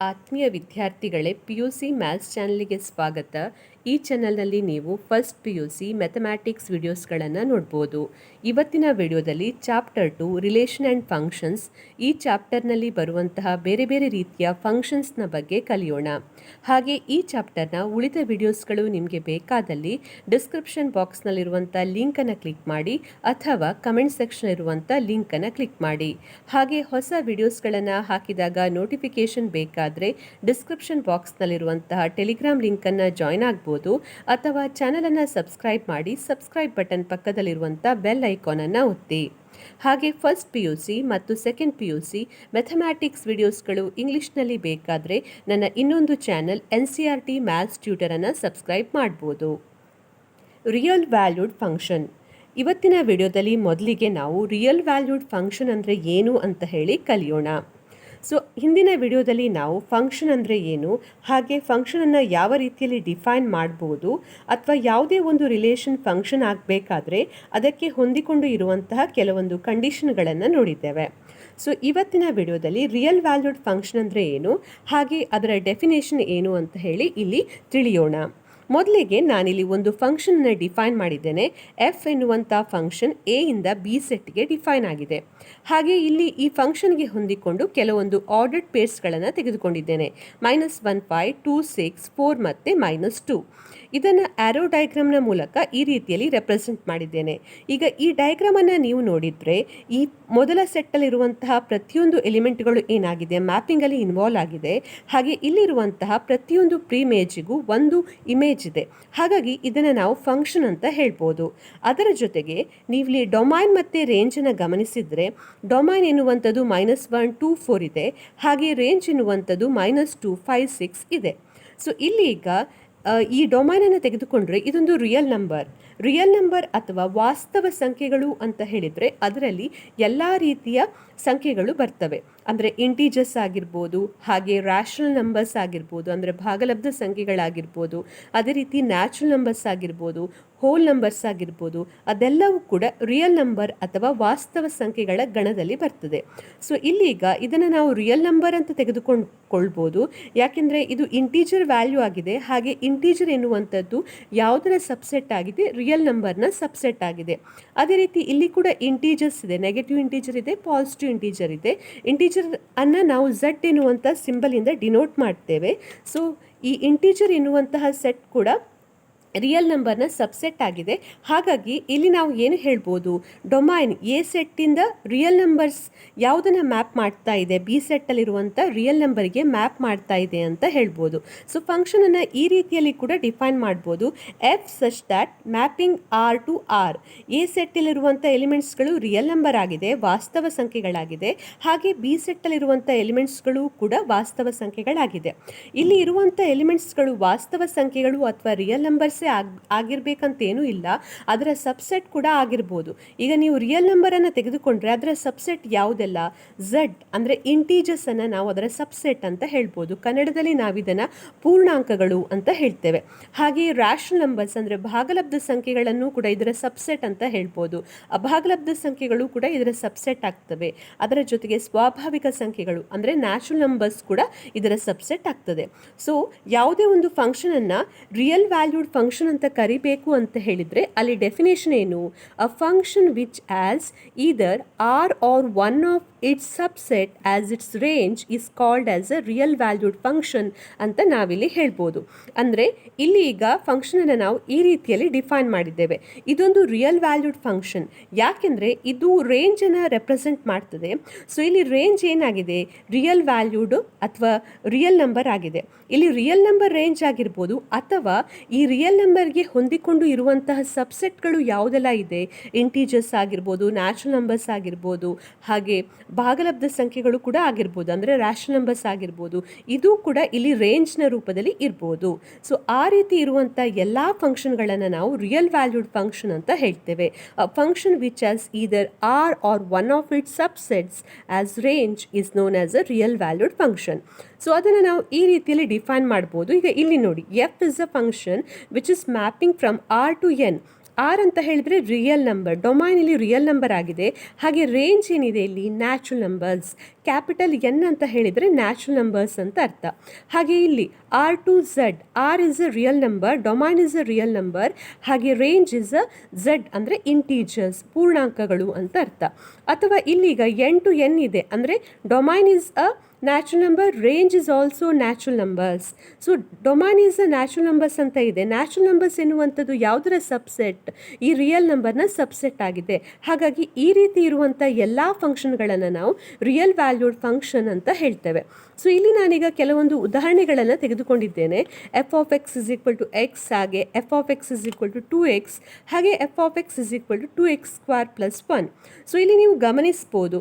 ಆತ್ಮೀಯ ವಿದ್ಯಾರ್ಥಿಗಳೇ, PUC maths ಚಾನಲ್ಗೆ ಸ್ವಾಗತ. ಈ ಚಾನಲ್ನಲ್ಲಿ ನೀವು ಫಸ್ಟ್ PUC ಮ್ಯಾಥಮ್ಯಾಟಿಕ್ಸ್ ವಿಡಿಯೋಸ್ಗಳನ್ನು ನೋಡ್ಬೋದು. ಇವತ್ತಿನ ವಿಡಿಯೋದಲ್ಲಿ ಚಾಪ್ಟರ್ 2 ರಿಲೇಷನ್ ಆ್ಯಂಡ್ ಫಂಕ್ಷನ್ಸ್, ಈ ಚಾಪ್ಟರ್ನಲ್ಲಿ ಬರುವಂತಹ ಬೇರೆ ಬೇರೆ ರೀತಿಯ ಫಂಕ್ಷನ್ಸ್ನ ಬಗ್ಗೆ ಕಲಿಯೋಣ. ಹಾಗೆ ಈ ಚಾಪ್ಟರ್ನ ಉಳಿದ ವಿಡಿಯೋಸ್ಗಳು ನಿಮಗೆ ಬೇಕಾದಲ್ಲಿ ಡಿಸ್ಕ್ರಿಪ್ಷನ್ ಬಾಕ್ಸ್ನಲ್ಲಿರುವಂಥ ಲಿಂಕನ್ನು ಕ್ಲಿಕ್ ಮಾಡಿ ಅಥವಾ ಕಮೆಂಟ್ ಸೆಕ್ಷನ್ ಇರುವಂಥ ಲಿಂಕನ್ನು ಕ್ಲಿಕ್ ಮಾಡಿ. ಹಾಗೆ ಹೊಸ ವಿಡಿಯೋಸ್ಗಳನ್ನು ಹಾಕಿದಾಗ ನೋಟಿಫಿಕೇಷನ್ ಬೇಕಾದರೆ ಡಿಸ್ಕ್ರಿಪ್ಷನ್ ಬಾಕ್ಸ್ನಲ್ಲಿರುವಂತಹ ಟೆಲಿಗ್ರಾಮ್ ಲಿಂಕನ್ನು ಜಾಯ್ನ್ ಆಗ್ಬೋದು ಅಥವಾ ಚಾನಲನ್ನು ಸಬ್ಸ್ಕ್ರೈಬ್ ಮಾಡಿ ಸಬ್ಸ್ಕ್ರೈಬ್ ಬಟನ್ ಪಕ್ಕದಲ್ಲಿರುವಂಥ ಬೆಲ್ ಐಕಾನನ್ನು ಒತ್ತಿ. ಹಾಗೆ ಫಸ್ಟ್ PUC ಮತ್ತು ಸೆಕೆಂಡ್ PUC ಮ್ಯಾಥಮ್ಯಾಟಿಕ್ಸ್ ವಿಡಿಯೋಸ್ಗಳು ಇಂಗ್ಲಿಷ್ನಲ್ಲಿ ಬೇಕಾದರೆ ನನ್ನ ಇನ್ನೊಂದು ಚಾನಲ್ NCERT ಮ್ಯಾಥ್ಸ್ ಟ್ಯೂಟರನ್ನು ಸಬ್ಸ್ಕ್ರೈಬ್ ಮಾಡ್ಬೋದು. Real valued function. ಇವತ್ತಿನ ವಿಡಿಯೋದಲ್ಲಿ ಮೊದಲಿಗೆ ನಾವು ರಿಯಲ್ ವ್ಯಾಲ್ಯೂಡ್ ಫಂಕ್ಷನ್ ಅಂದರೆ ಏನು ಅಂತ ಹೇಳಿ ಕಲಿಯೋಣ. ಸೊ ಹಿಂದಿನ ವಿಡಿಯೋದಲ್ಲಿ ನಾವು ಫಂಕ್ಷನ್ ಅಂದರೆ ಏನು, ಹಾಗೆ ಫಂಕ್ಷನನ್ನು ಯಾವ ರೀತಿಯಲ್ಲಿ ಡಿಫೈನ್ ಮಾಡ್ಬೋದು, ಅಥವಾ ಯಾವುದೇ ಒಂದು ರಿಲೇಷನ್ ಫಂಕ್ಷನ್ ಆಗಬೇಕಾದ್ರೆ ಅದಕ್ಕೆ ಹೊಂದಿಕೊಂಡು ಇರುವಂತಹ ಕೆಲವೊಂದು ಕಂಡೀಷನ್ಗಳನ್ನು ನೋಡಿದ್ದೇವೆ. ಸೊ ಇವತ್ತಿನ ವಿಡಿಯೋದಲ್ಲಿ ರಿಯಲ್ ವ್ಯಾಲ್ಯೂಡ್ ಫಂಕ್ಷನ್ ಅಂದರೆ ಏನು, ಹಾಗೆ ಅದರ ಡೆಫಿನೇಷನ್ ಏನು ಅಂತ ಹೇಳಿ ಇಲ್ಲಿ ತಿಳಿಯೋಣ. ಮೊದಲಿಗೆ ನಾನಿಲ್ಲಿ ಒಂದು ಫಂಕ್ಷನನ್ನು ಡಿಫೈನ್ ಮಾಡಿದ್ದೇನೆ. ಎಫ್ ಎನ್ನುವಂಥ ಫಂಕ್ಷನ್ ಎ ಇಂದ ಬಿ ಸೆಟ್ಗೆ ಡಿಫೈನ್ ಆಗಿದೆ. ಹಾಗೆ ಇಲ್ಲಿ ಈ ಫಂಕ್ಷನ್ಗೆ ಹೊಂದಿಕೊಂಡು ಕೆಲವೊಂದು ಆರ್ಡರ್ಡ್ ಪೇರ್ಸ್ಗಳನ್ನು ತೆಗೆದುಕೊಂಡಿದ್ದೇನೆ. -1 5 2 6 4 ಮತ್ತು -2. ಇದನ್ನು ಆರೋ ಡಯಾಗ್ರಾಮ್ನ ಮೂಲಕ ಈ ರೀತಿಯಲ್ಲಿ ರೆಪ್ರೆಸೆಂಟ್ ಮಾಡಿದ್ದೇನೆ. ಈಗ ಈ ಡಯಾಗ್ರಾಮನ್ನು ನೀವು ನೋಡಿದರೆ ಈ ಮೊದಲ ಸೆಟ್ಟಲ್ಲಿರುವಂತಹ ಪ್ರತಿಯೊಂದು ಎಲಿಮೆಂಟ್ಗಳು ಏನಾಗಿದೆ, ಮ್ಯಾಪಿಂಗಲ್ಲಿ ಇನ್ವಾಲ್ವ್ ಆಗಿದೆ. ಹಾಗೆ ಇಲ್ಲಿರುವಂತಹ ಪ್ರತಿಯೊಂದು ಪ್ರೀಮೇಜಿಗೂ ಒಂದು ಇಮೇಜ್ ಇದೆ. ಹಾಗಾಗಿ ಇದನ್ನು ನಾವು ಫಂಕ್ಷನ್ ಅಂತ ಹೇಳ್ಬೋದು. ಅದರ ಜೊತೆಗೆ ನೀವು ಇಲ್ಲಿ ಡೊಮೈನ್ ಮತ್ತು ರೇಂಜನ್ನು ಗಮನಿಸಿದರೆ, ಡೊಮೈನ್ ಎನ್ನುವಂಥದ್ದು -1 2 4 ಇದೆ. ಹಾಗೆ ರೇಂಜ್ ಎನ್ನುವಂಥದ್ದು -2 5 6 ಇದೆ. ಸೊ ಇಲ್ಲಿ ಈಗ ಈ ಡೊಮೈನನ್ನು ತೆಗೆದುಕೊಂಡ್ರೆ ಇದೊಂದು ರಿಯಲ್ ನಂಬರ್ ಅಥವಾ ವಾಸ್ತವ ಸಂಖ್ಯೆಗಳು ಅಂತ ಹೇಳಿದರೆ ಅದರಲ್ಲಿ ಎಲ್ಲ ರೀತಿಯ ಸಂಖ್ಯೆಗಳು ಬರ್ತವೆ. ಅಂದರೆ ಇಂಟೀಜರ್ಸ್ ಆಗಿರ್ಬೋದು, ಹಾಗೆ ರ್ಯಾಷನಲ್ ನಂಬರ್ಸ್ ಆಗಿರ್ಬೋದು, ಅಂದರೆ ಭಾಗಲಬ್ಧ ಸಂಖ್ಯೆಗಳಾಗಿರ್ಬೋದು, ಅದೇ ರೀತಿ ನ್ಯಾಚುರಲ್ ನಂಬರ್ಸ್ ಆಗಿರ್ಬೋದು, ಹೋಲ್ ನಂಬರ್ಸ್ ಆಗಿರ್ಬೋದು, ಅದೆಲ್ಲವೂ ಕೂಡ ರಿಯಲ್ ನಂಬರ್ ಅಥವಾ ವಾಸ್ತವ ಸಂಖ್ಯೆಗಳ ಗಣದಲ್ಲಿ ಬರ್ತದೆ. ಸೊ ಇಲ್ಲೀಗ ಇದನ್ನು ನಾವು ರಿಯಲ್ ನಂಬರ್ ಅಂತ ತೆಗೆದುಕೊಳ್ಬೋದು, ಯಾಕೆಂದರೆ ಇದು ಇಂಟೀಜರ್ ವ್ಯಾಲ್ಯೂ ಆಗಿದೆ. ಹಾಗೆ ಇಂಟೀಜರ್ ಎನ್ನುವಂಥದ್ದು ಯಾವುದರ ಸಬ್ಸೆಟ್ ಆಗಿದೆ, ರಿಯಲ್ ನಂಬರ್ನ ಸಬ್ಸೆಟ್ ಆಗಿದೆ. ಅದೇ ರೀತಿ ಇಲ್ಲಿ ಕೂಡ ಇಂಟೀಜರ್ಸ್ ಇದೆ, ನೆಗೆಟಿವ್ ಇಂಟೀಜರ್ ಇದೆ, ಪಾಸಿಟಿವ್ ಇಂಟೀಜರ್ ಇದೆ. ಇಂಟೀಜರ್ ಅನ್ನು ನಾವು Z ಎನ್ನುವಂಥ ಸಿಂಬಲಿಂದ ಡಿನೋಟ್ ಮಾಡ್ತೇವೆ. ಸೊ ಈ ಇಂಟೀಜರ್ ಎನ್ನುವಂತಹ ಸೆಟ್ ಕೂಡ ರಿಯಲ್ ನಂಬರ್ನ ಸಬ್ಸೆಟ್ ಆಗಿದೆ. ಹಾಗಾಗಿ ಇಲ್ಲಿ ನಾವು ಏನು ಹೇಳ್ಬೋದು, ಡೊಮೈನ್ ಎ ಸೆಟ್ಟಿಂದ ರಿಯಲ್ ನಂಬರ್ಸ್ ಯಾವುದನ್ನು ಮ್ಯಾಪ್ ಮಾಡ್ತಾ ಇದೆ, ಬಿ ಸೆಟ್ಟಲ್ಲಿರುವಂಥ ರಿಯಲ್ ನಂಬರ್ಗೆ ಮ್ಯಾಪ್ ಮಾಡ್ತಾ ಇದೆ ಅಂತ ಹೇಳ್ಬೋದು. ಸೊ ಫಂಕ್ಷನನ್ನು ಈ ರೀತಿಯಲ್ಲಿ ಕೂಡ ಡಿಫೈನ್ ಮಾಡ್ಬೋದು. F such that mapping R to R. A ಸೆಟ್ಟಲ್ಲಿರುವಂಥ ಎಲಿಮೆಂಟ್ಸ್ಗಳು ರಿಯಲ್ ನಂಬರ್ ಆಗಿದೆ, ವಾಸ್ತವ ಸಂಖ್ಯೆಗಳಾಗಿದೆ. ಹಾಗೆ ಬಿ ಸೆಟ್ಟಲ್ಲಿರುವಂಥ ಎಲಿಮೆಂಟ್ಸ್ಗಳು ಕೂಡ ವಾಸ್ತವ ಸಂಖ್ಯೆಗಳಾಗಿದೆ. ಇಲ್ಲಿ ಇರುವಂಥ ಎಲಿಮೆಂಟ್ಸ್ಗಳು ವಾಸ್ತವ ಸಂಖ್ಯೆಗಳು ಅಥವಾ ರಿಯಲ್ ನಂಬರ್ಸ್ ಆಗಿರ್ಬೇಕಂತೇನೂ ಇಲ್ಲ, ಅದರ ಸಬ್ಸೆಟ್ ಕೂಡ ಆಗಿರ್ಬೋದು. ಈಗ ನೀವು ರಿಯಲ್ ನಂಬರನ್ನು ತೆಗೆದುಕೊಂಡ್ರೆ ಅದರ ಸಬ್ಸೆಟ್ ಯಾವುದೆಲ್ಲ, Z ಅಂದರೆ ಇಂಟೀಜರ್ಸ್ ಅನ್ನು ನಾವು ಅದರ ಸಬ್ಸೆಟ್ ಅಂತ ಹೇಳ್ಬೋದು. ಕನ್ನಡದಲ್ಲಿ ನಾವಿದನ್ನು ಪೂರ್ಣಾಂಕಗಳು ಅಂತ ಹೇಳ್ತೇವೆ. ಹಾಗೆ ರ್ಯಾಷನಲ್ ನಂಬರ್ಸ್ ಅಂದರೆ ಭಾಗಲಬ್ಧ ಸಂಖ್ಯೆಗಳನ್ನು ಕೂಡ ಇದರ ಸಬ್ಸೆಟ್ ಅಂತ ಹೇಳ್ಬೋದು. ಅಭಾಗಲಬ್ಧ ಸಂಖ್ಯೆಗಳು ಕೂಡ ಇದರ ಸಬ್ಸೆಟ್ ಆಗ್ತವೆ. ಅದರ ಜೊತೆಗೆ ಸ್ವಾಭಾವಿಕ ಸಂಖ್ಯೆಗಳು ಅಂದರೆ ನ್ಯಾಚುರಲ್ ನಂಬರ್ಸ್ ಕೂಡ ಇದರ ಸಬ್ಸೆಟ್ ಆಗ್ತದೆ. ಸೊ ಯಾವುದೇ ಒಂದು ಫಂಕ್ಷನನ್ನು ರಿಯಲ್ ವ್ಯಾಲ್ಯೂಡ್ ಫಂಕ್ಷನ್ ಅಂತ ಕರಿಬೇಕು ಅಂತ ಹೇಳಿದರೆ ಅಲ್ಲಿ ಡೆಫಿನೇಷನ್ ಏನು, ಅ function which as either R or one of its subset as its range is called as a real valued function ಅಂತ ನಾವಿಲ್ಲಿ ಹೇಳ್ಬೋದು. ಅಂದರೆ ಇಲ್ಲಿ ಈಗ ಫಂಕ್ಷನನ್ನು ನಾವು ಈ ರೀತಿಯಲ್ಲಿ ಡಿಫೈನ್ ಮಾಡಿದ್ದೇವೆ. ಇದೊಂದು ರಿಯಲ್ ವ್ಯಾಲ್ಯೂಡ್ ಫಂಕ್ಷನ್, ಯಾಕೆಂದರೆ ಇದು ರೇಂಜನ್ನು ರೆಪ್ರೆಸೆಂಟ್ ಮಾಡ್ತದೆ. ಸೊ ಇಲ್ಲಿ ರೇಂಜ್ ಏನಾಗಿದೆ, ರಿಯಲ್ ವ್ಯಾಲ್ಯೂಡ್ ಅಥವಾ ರಿಯಲ್ ನಂಬರ್ ಆಗಿದೆ. ಇಲ್ಲಿ ರಿಯಲ್ ನಂಬರ್ ರೇಂಜ್ ಆಗಿರ್ಬೋದು, ಅಥವಾ ಈ ರಿಯಲ್ ನಂಬರ್ಗೆ ಹೊಂದಿಕೊಂಡು ಇರುವಂತಹ ಸಬ್ಸೆಟ್ಗಳು ಯಾವುದೆಲ್ಲ ಇದೆ, ಇಂಟೀಜರ್ಸ್ ಆಗಿರ್ಬೋದು, ನ್ಯಾಚುರಲ್ ನಂಬರ್ಸ್ ಆಗಿರ್ಬೋದು, ಹಾಗೆ ಭಾಗಲಬ್ಧ ಸಂಖ್ಯೆಗಳು ಕೂಡ ಆಗಿರ್ಬೋದು, ಅಂದರೆ ರ್ಯಾಷನಲ್ ನಂಬರ್ಸ್ ಆಗಿರ್ಬೋದು. ಇದು ಕೂಡ ಇಲ್ಲಿ ರೇಂಜ್ನ ರೂಪದಲ್ಲಿ ಇರ್ಬೋದು. ಸೊ ಆ ರೀತಿ ಇರುವಂಥ ಎಲ್ಲ ಫಂಕ್ಷನ್ಗಳನ್ನು ನಾವು ರಿಯಲ್ ವ್ಯಾಲ್ಯೂಡ್ ಫಂಕ್ಷನ್ ಅಂತ ಹೇಳ್ತೇವೆ. Function which as either R or one of its subsets as range is known as a real valued function. So ಅದನ್ನು ನಾವು ಈ ರೀತಿಯಲ್ಲಿ ಡಿಫೈನ್ ಮಾಡ್ಬೋದು. ಈಗ ಇಲ್ಲಿ ನೋಡಿ, f is a function which is mapping from R to N. R ಅಂತ ಹೇಳಿದರೆ ರಿಯಲ್ ನಂಬರ್, ಡೊಮೈನ್ ಇಲ್ಲಿ ರಿಯಲ್ ನಂಬರ್ ಆಗಿದೆ. ಹಾಗೆ ರೇಂಜ್ ಏನಿದೆ ಇಲ್ಲಿ ನ್ಯಾಚುರಲ್ ನಂಬರ್ಸ್, ಕ್ಯಾಪಿಟಲ್ ಎನ್ ಅಂತ ಹೇಳಿದರೆ ನ್ಯಾಚುರಲ್ ನಂಬರ್ಸ್ ಅಂತ ಅರ್ಥ. ಹಾಗೆ ಇಲ್ಲಿ R to Z, R is a real number, domain is a real number, ಹಾಗೆ ರೇಂಜ್ ಇಸ್ ಅ ಝೆಡ್ ಅಂದರೆ ಇಂಟೀಜರ್ಸ್, ಪೂರ್ಣಾಂಕಗಳು ಅಂತ ಅರ್ಥ. ಅಥವಾ ಇಲ್ಲೀಗ ಎನ್ ಟು ಎನ್ ಇದೆ ಅಂದರೆ domain is a natural number, range is also natural numbers. So domain is a natural numbers ಅಂತ ಇದೆ. ನ್ಯಾಚುರಲ್ ನಂಬರ್ಸ್ ಎನ್ನುವಂಥದ್ದು ಯಾವುದರ ಸಬ್ಸೆಟ್? ಈ ರಿಯಲ್ ನಂಬರ್ನ ಸಬ್ಸೆಟ್ ಆಗಿದೆ. ಹಾಗಾಗಿ ಈ ರೀತಿ ಇರುವಂಥ ಎಲ್ಲ ಫಂಕ್ಷನ್ಗಳನ್ನು ನಾವು ರಿಯಲ್ ವ್ಯಾಲ್ಯೂಡ್ ಫಂಕ್ಷನ್ ಅಂತ ಹೇಳ್ತೇವೆ. ಸೊ ಇಲ್ಲಿ ನಾನೀಗ ಕೆಲವೊಂದು ಉದಾಹರಣೆಗಳನ್ನು ತೆಗೆದುಕೊಂಡಿದ್ದೇನೆ. F of x is equal to x, ಹಾಗೆ f of x is equal to 2x, ಹಾಗೆ f of x is equal to 2x² + 1. So ಇಲ್ಲಿ ನೀವು ಗಮನಿಸ್ಬೋದು,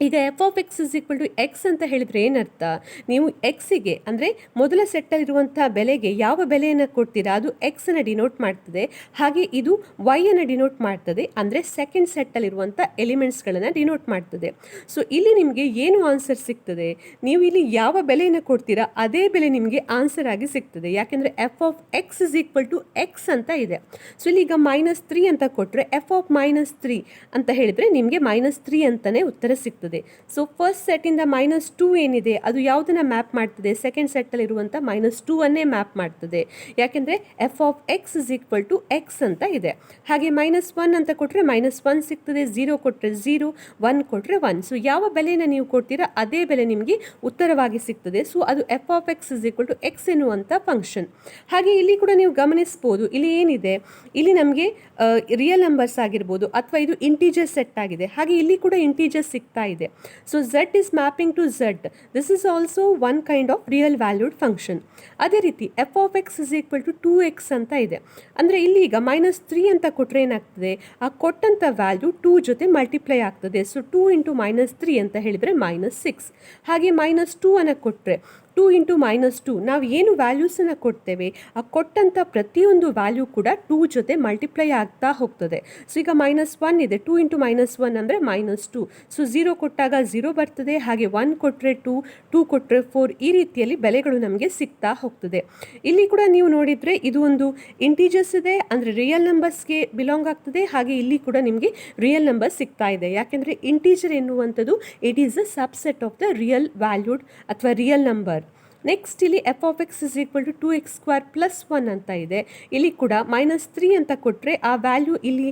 ಈಗ f of x is equal to x ಅಂತ ಹೇಳಿದರೆ ಏನರ್ಥ? ನೀವು ಎಕ್ಸಿಗೆ ಅಂದರೆ ಮೊದಲ ಸೆಟ್ಟಲ್ಲಿರುವಂಥ ಬೆಲೆಗೆ ಯಾವ ಬೆಲೆಯನ್ನು ಕೊಡ್ತೀರಾ ಅದು ಎಕ್ಸನ್ನು ಡಿನೋಟ್ ಮಾಡ್ತದೆ, ಹಾಗೆ ಇದು ವೈಯನ್ನು ಡಿನೋಟ್ ಮಾಡ್ತದೆ, ಅಂದರೆ ಸೆಕೆಂಡ್ ಸೆಟ್ಟಲ್ಲಿರುವಂಥ ಎಲಿಮೆಂಟ್ಸ್ಗಳನ್ನು ಡಿನೋಟ್ ಮಾಡ್ತದೆ. ಸೊ ಇಲ್ಲಿ ನಿಮಗೆ ಏನು ಆನ್ಸರ್ ಸಿಗ್ತದೆ? ನೀವು ಇಲ್ಲಿ ಯಾವ ಬೆಲೆಯನ್ನು ಕೊಡ್ತೀರಾ ಅದೇ ಬೆಲೆ ನಿಮಗೆ ಆನ್ಸರ್ ಆಗಿ ಸಿಗ್ತದೆ. ಯಾಕೆಂದರೆ f of x is equal to x ಅಂತ ಇದೆ. ಸೊ ಇಲ್ಲಿ ಈಗ -3 ಅಂತ ಕೊಟ್ಟರೆ ಎಫ್ ಆಫ್ -3 ಅಂತ ಹೇಳಿದರೆ ನಿಮಗೆ -3 ಅಂತಲೇ ಉತ್ತರ ಸಿಗ್ತದೆ. ಸೊ ಫಸ್ಟ್ ಸೆಟ್ಟಿಂದ -2 ಏನಿದೆ ಅದು ಯಾವುದನ್ನು ಮ್ಯಾಪ್ ಮಾಡ್ತದೆ? ಸೆಕೆಂಡ್ ಸೆಟ್ಟಲ್ಲಿರುವಂಥ -2 ಅನ್ನೇ ಮ್ಯಾಪ್ ಮಾಡ್ತದೆ. ಯಾಕೆಂದರೆ f of x is equal to x ಅಂತ ಇದೆ. ಹಾಗೆ -1 ಅಂತ ಕೊಟ್ಟರೆ -1 ಸಿಗ್ತದೆ, 0 ಕೊಟ್ಟರೆ 0, 1 ಕೊಟ್ಟರೆ 1. ಸೊ ಯಾವ ಬೆಲೆಯನ್ನು ನೀವು ಕೊಡ್ತೀರಾ ಅದೇ ಬೆಲೆ ನಿಮಗೆ ಉತ್ತರವಾಗಿ ಸಿಗ್ತದೆ. ಸೊ ಅದು f of x is equal to x ಎನ್ನುವಂಥ ಫಂಕ್ಷನ್. ಹಾಗೆ ಇಲ್ಲಿ ಕೂಡ ನೀವು ಗಮನಿಸ್ಬೋದು, ಇಲ್ಲಿ ಏನಿದೆ, ಇಲ್ಲಿ ನಮಗೆ ರಿಯಲ್ ನಂಬರ್ಸ್ ಆಗಿರ್ಬೋದು ಅಥವಾ ಇದು ಇಂಟೀಜರ್ ಸೆಟ್ ಆಗಿದೆ. ಹಾಗೆ ಇಲ್ಲಿ ಕೂಡ ಇಂಟೀಜರ್ ಸಿಗ್ತಾ ಇದೆ. So z is mapping to z. This is also one kind of real valued function. ಅದೇ ರೀತಿ f of x is equal to 2x ಅಂತ ಇದೆ. ಅಂದರೆ ಇಲ್ಲಿ ಈಗ -3 ಅಂತ ಕೊಟ್ಟರೆ ಏನಾಗ್ತದೆ? ಆ ಕೊಟ್ಟಂಥ ವ್ಯಾಲ್ಯೂ 2 ಜೊತೆ ಮಲ್ಟಿಪ್ಲೈ ಆಗ್ತದೆ. ಸೊ 2 × -3 ಅಂತ ಹೇಳಿದರೆ -6. ಹಾಗೆ -2 ಅನ್ನು ಕೊಟ್ಟರೆ 2 × -2 ನಾವು ಏನು ವ್ಯಾಲ್ಯೂಸನ್ನು ಕೊಡ್ತೇವೆ ಆ ಕೊಟ್ಟಂಥ ಪ್ರತಿಯೊಂದು ವ್ಯಾಲ್ಯೂ ಕೂಡ 2 ಜೊತೆ ಮಲ್ಟಿಪ್ಲೈ ಆಗ್ತಾ ಹೋಗ್ತದೆ. ಸೊ ಈಗ -1 ಇದೆ, 2 × -1 ಅಂದರೆ -2. ಸೊ 0 ಕೊಟ್ಟಾಗ 0 ಬರ್ತದೆ, ಹಾಗೆ 1 ಕೊಟ್ಟರೆ 2, 2 ಕೊಟ್ಟರೆ 4, ಈ ರೀತಿಯಲ್ಲಿ ಬೆಲೆಗಳು ನಮಗೆ ಸಿಗ್ತಾ ಹೋಗ್ತದೆ. ಇಲ್ಲಿ ಕೂಡ ನೀವು ನೋಡಿದರೆ ಇದು ಒಂದು ಇಂಟೀಜರ್ಸ್ ಇದೆ, ಅಂದರೆ ರಿಯಲ್ ನಂಬರ್ಸ್ಗೆ ಬಿಲಾಂಗ್ ಆಗ್ತದೆ. ಹಾಗೆ ಇಲ್ಲಿ ಕೂಡ ನಿಮಗೆ ರಿಯಲ್ ನಂಬರ್ ಸಿಗ್ತಾ ಇದೆ. ಯಾಕೆಂದರೆ ಇಂಟೀಜರ್ ಎನ್ನುವಂಥದ್ದು it is a subset of the real valued ಅಥವಾ ರಿಯಲ್ ನಂಬರ್. ನೆಕ್ಸ್ಟ್ ಇಲ್ಲಿ f of x is equal to 2x² + 1 ಅಂತ ಇದೆ. ಇಲ್ಲಿ ಕೂಡ -3 ಅಂತ ಕೊಟ್ಟರೆ ಆ ವ್ಯಾಲ್ಯೂ ಇಲ್ಲಿ